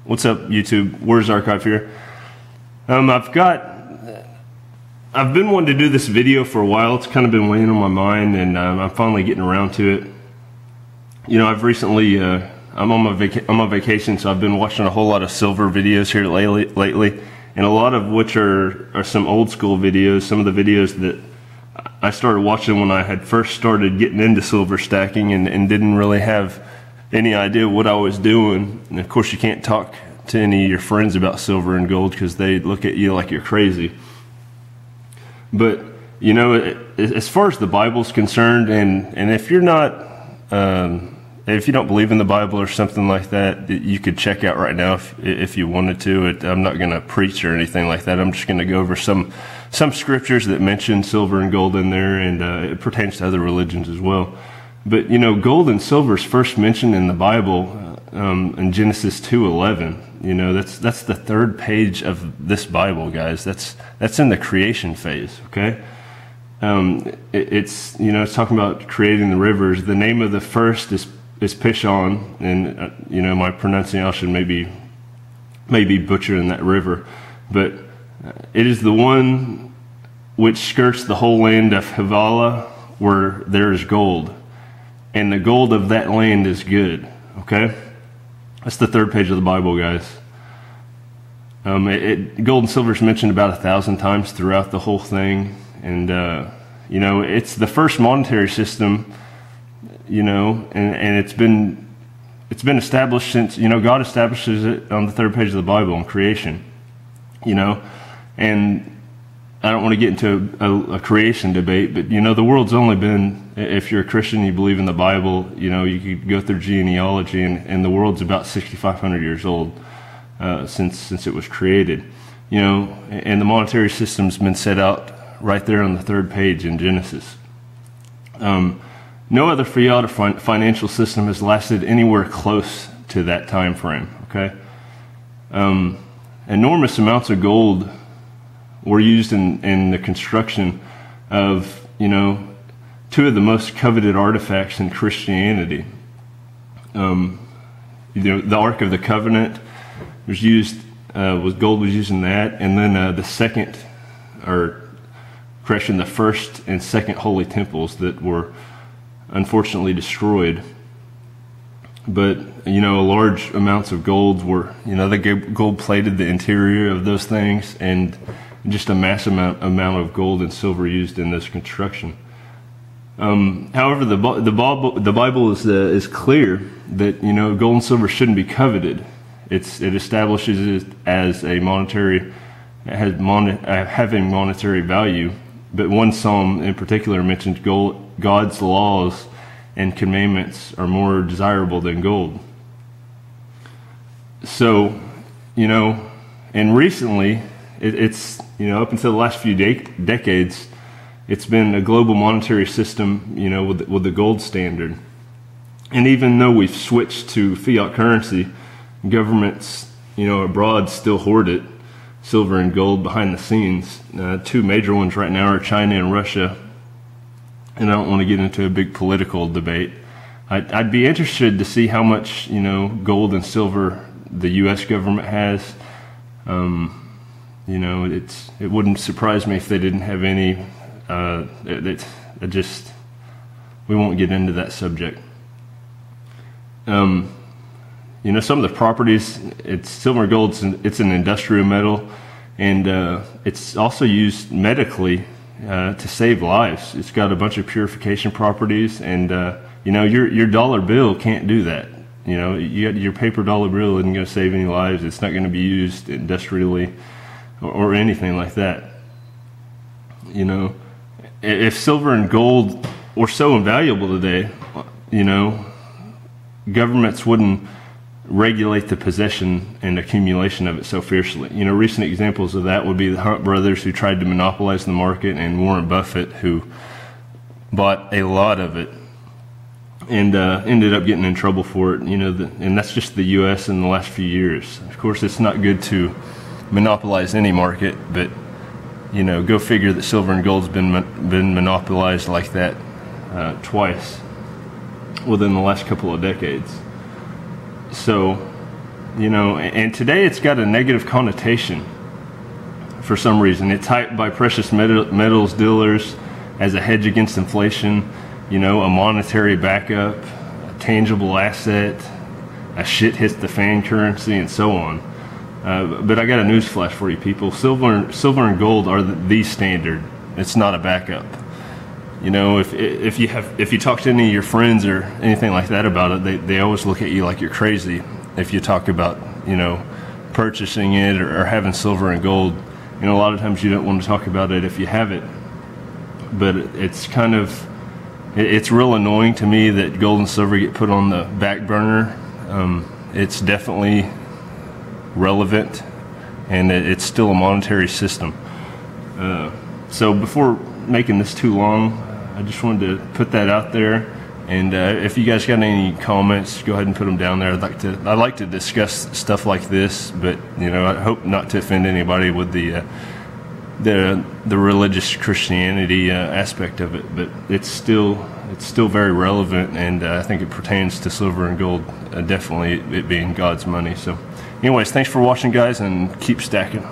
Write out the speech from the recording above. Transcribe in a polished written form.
What's up, YouTube? Where's Archive here? I've been wanting to do this video for a while. It's kind of been weighing on my mind, and I'm finally getting around to it. You know, I've recently, I'm on my vacation, so I've been watching a whole lot of silver videos here lately, and a lot of which are some old school videos, some of the videos that I started watching when I had first started getting into silver stacking and didn't really have any idea what I was doing. And of course, you can't talk to any of your friends about silver and gold because they look at you like you're crazy. But you know, as far as the Bible's concerned, and if you're not, if you don't believe in the Bible or something like that, you could check out right now if you wanted to. I'm not going to preach or anything like that. I'm just going to go over some scriptures that mention silver and gold in there, and it pertains to other religions as well. But you know, gold and silver is first mentioned in the Bible in Genesis 2:11. You know, that's the third page of this Bible, guys. That's in the creation phase. Okay, it's, you know, it's talking about creating the rivers. The name of the first is Pishon, and you know, my pronunciation may be butchering that river, but it is the one which skirts the whole land of Havilah, where there is gold, and the gold of that land is good. Okay, that's the third page of the Bible, guys. Gold and silver is mentioned about 1,000 times throughout the whole thing, and you know, it's the first monetary system. You know, and it's been established since, you know, God establishes it on the third page of the Bible in creation. You know, and I don't want to get into a creation debate, but you know, the world's only been, if you're a Christian, you believe in the Bible, you know, you could go through genealogy, and the world's about 6,500 years old since it was created. You know, and the monetary system's been set out right there on the third page in Genesis. No other fiat or financial system has lasted anywhere close to that time frame. Okay, enormous amounts of gold were used in the construction of, you know, two of the most coveted artifacts in Christianity. You know, the Ark of the Covenant was used, gold was used in that, and then the first and second holy temples that were unfortunately destroyed. But you know, large amounts of gold were, you know, they gold plated the interior of those things, and just a massive amount of gold and silver used in this construction. However, the Bible is clear that, you know, gold and silver shouldn't be coveted. It establishes it as a monetary, having monetary value. But one psalm in particular mentions God's laws and commandments are more desirable than gold. So, you know, and recently, it's, you know, up until the last few decades, it's been a global monetary system, you know, with the gold standard. And even though we've switched to fiat currency, governments, you know, abroad still hoard it, silver and gold, behind the scenes. Two major ones right now are China and Russia. And I don't want to get into a big political debate. I'd be interested to see how much, you know, gold and silver the U.S. government has. You know, it wouldn't surprise me if they didn't have any. We won't get into that subject. You know, some of the properties, it's silver and gold, it's an industrial metal, and it's also used medically to save lives. It's got a bunch of purification properties, and you know, your dollar bill can't do that. You know, your paper dollar bill isn't going to save any lives. It's not going to be used industrially or anything like that. You know, if silver and gold were so invaluable today, you know, governments wouldn't regulate the possession and accumulation of it so fiercely. You know, recent examples of that would be the Hunt brothers, who tried to monopolize the market, and Warren Buffett, who bought a lot of it and ended up getting in trouble for it. You know, and that's just the U.S. in the last few years. Of course, it's not good to monopolize any market, but you know, go figure that silver and gold's been monopolized like that twice within the last couple of decades. So, You know, and today it's got a negative connotation for some reason. It's hyped by precious metals dealers as a hedge against inflation, you know, a monetary backup, a tangible asset, a shit hits the fan currency, and so on. But I got a newsflash for you people. Silver and gold are the standard. It's not a backup. You know, if you talk to any of your friends or anything like that about it, they always look at you like you're crazy if you talk about, you know, purchasing it or having silver and gold. You know, a lot of times you don't want to talk about it if you have it. But it's kind of, it's real annoying to me that gold and silver get put on the back burner. It's definitely relevant, and it's still a monetary system. So before making this too long, I just wanted to put that out there. And if you guys got any comments, go ahead and put them down there. I'd like to discuss stuff like this, but you know, I hope not to offend anybody with the religious Christianity aspect of it. But it's still very relevant, and I think it pertains to silver and gold. Definitely, it being God's money. So, anyways, thanks for watching, guys, and keep stacking.